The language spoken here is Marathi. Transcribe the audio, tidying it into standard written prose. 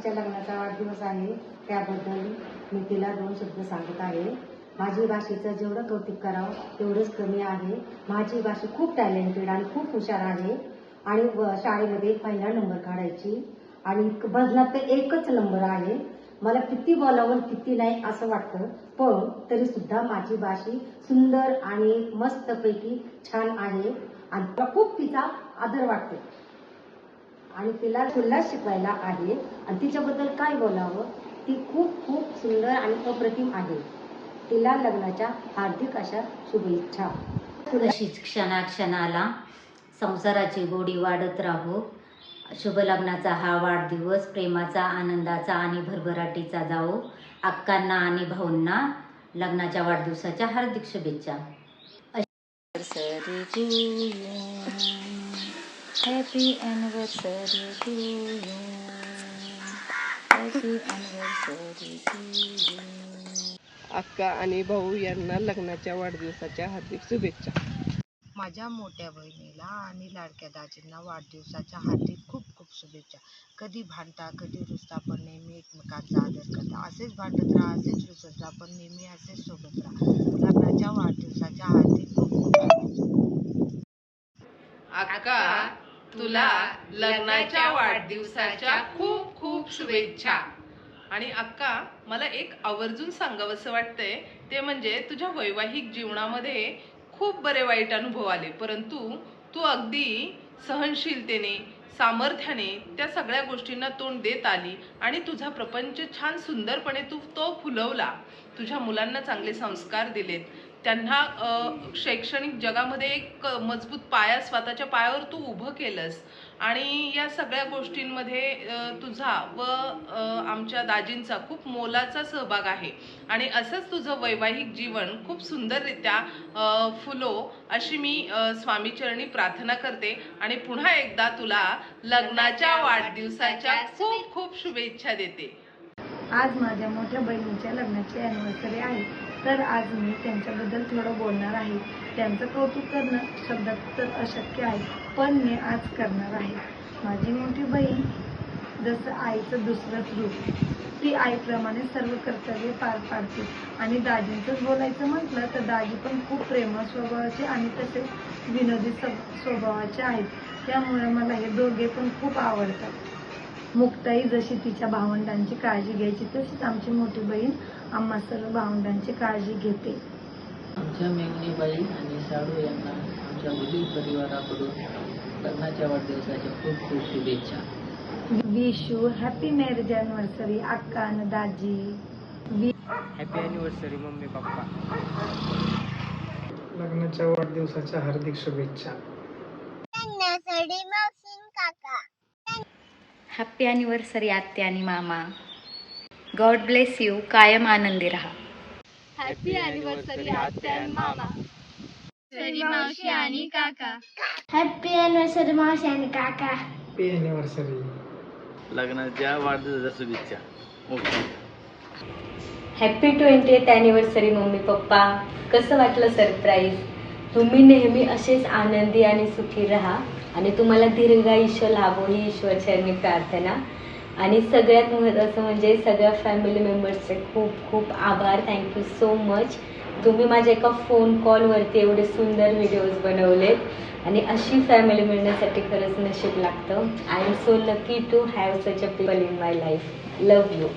बाशीच्या लग्नाचा वाढदिवस आहे, त्याबद्दल मी तिला 2 शब्द सांगत आहे. माझी बाशीचं जेवढं कौतुक करावं तेवढंच कमी आहे. माझी बाशी खूप टॅलेंटेड आणि खूप हुशार आहे आणि शाळेमध्ये पहिला नंबर काढायची आणि भजनात तर एकच नंबर आहे. मला किती बोलावं किती नाही असं वाटतं, पण तरी सुद्धा माझी बाशी सुंदर आणि मस्तपैकी छान आहे आणि मला खूप तिचा आदर वाटतो आणि तिला शिकवायला आहे आणि तिच्याबद्दल काय बोलावं. ती खूप खूप सुंदर आणि अप्रतिम आहे. तिला लग्नाच्या हार्दिक अशा शुभेच्छा. अशीच क्षणाक्षणाला संसाराची गोडी वाढत राहो. शुभ लग्नाचा हा वाढदिवस प्रेमाचा, आनंदाचा आणि भरभराटीचा जावो. अक्कांना आणि भाऊंना लग्नाच्या वाढदिवसाच्या हार्दिक शुभेच्छा. Happy anniversary to you. Happy anniversary to you. अक्का आणि भाऊ यांना लग्नाच्या वाढदिवसाच्या हार्दिक शुभेच्छा. माझ्या मोठ्या बहिणीला आणि लाडक्या दाजींना वाढदिवसाच्या हार्दिक खूप खूप शुभेच्छा. कधी भांडता कधी रुसता, पण नेहमी एकमेकांचा आदर करता. असेच भांडत राहा, असेच रुसत राहा, पण नेहमी असेच सोबत राहा. लग्नाच्या वाढदिवसाच्या हार्दिक खूप खूप शुभेच्छा. अक्का, तुला लग्नाच्या वाढदिवसाच्या खूप खूप शुभेच्छा. आणि अक्का, मला एक आवर्जून सांगावंसं वाटतंय, ते म्हणजे तुझ्या वैवाहिक जीवनामध्ये खूप बरे वाईट अनुभव आले, परंतु तू अगदी सहनशीलतेने, सामर्थ्याने त्या सगळ्या गोष्टींना तोंड देत आली आणि तुझा प्रपंच छान सुंदरपणे तू तो फुलवला. तुझ्या मुलांना चांगले संस्कार दिलेत, त्यांना शैक्षणिक जगामध्ये एक मजबूत पाया स्वतःच्या पायावर तू उभं केलंस आणि या सगळ्या गोष्टींमध्ये तुझा व आमच्या दाजींचा खूप मोलाचा सहभाग आहे. आणि असंच तुझं वैवाहिक जीवन खूप सुंदररित्या फुलो अशी मी स्वामीचरणी प्रार्थना करते आणि पुन्हा एकदा तुला लग्नाच्या वाढदिवसाच्या खूप खूप शुभेच्छा देते. आज माझ्या मोठ्या बहिणीच्या लग्नाची अॅनिव्हर्सरी आहे, तर आज मी त्यांच्याबद्दल थोडं बोलणार आहे. त्यांचं कौतुक करणं शब्दात तर अशक्य आहे, पण मी आज करणार आहे. माझी मोठी बहीण जसं आईचं दुसरंच रूप, ती आईप्रमाणे सर्व कर्तव्य पार पाडते. आणि दाजींचंच बोलायचं म्हटलं तर दाजी पण खूप प्रेमळ स्वभावाचे आणि तसेच विनोदी स्वभावाचे आहेत. त्यामुळे मला हे दोघे पण खूप आवडतात. मुक्ताई जशी तिच्या भावंडांची काळजी घ्यायची, तशीच आमची मोठी बहीण आम्हा सर्व भावंडांची काळजी घेते. आमच्या मेघनीबाई आणि साडू यांना आमच्या वडील परिवाराकडून लग्नाच्या वाढदिवसाच्या खूप खूप शुभेच्छा. Wish you happy marriage anniversary अक्का आणि दाजी. Happy anniversary mummy papa. लग्नाच्या वाढदिवसाच्या हार्दिक शुभेच्छा. हॅपी अॅनिव्हर्सरी आत्या आणि मामा. God bless you. कायम आनंदी रहा. हॅपी अॅनिव्हर्सरी आत्या आणि मामा. मावशी आणि काका. हॅपी अॅनिव्हर्सरी मावशी आणि काका. Happy anniversary. लग्नाच्या वाढदिवसाच्या शुभेच्छा. Happy 20th anniversary mummy papa. कसं वाटलं सरप्राईज? तुम्ही नेहमी असेच आनंदी आणि सुखी राहा आणि तुम्हाला दीर्घायुष्य लाभो ही ईश्वरचरणी प्रार्थना. आणि सगळ्यात महत्त्वाचं म्हणजे सगळ्या फॅमिली मेंबर्सचे खूप खूप आभार. Thank you so much. तुम्ही माझ्या एका फोन कॉलवरती एवढे सुंदर व्हिडिओज बनवलेत आणि अशी फॅमिली मिळण्यासाठी खरंच नशीब लागतं. I am so lucky to have such a people in my life. Love you.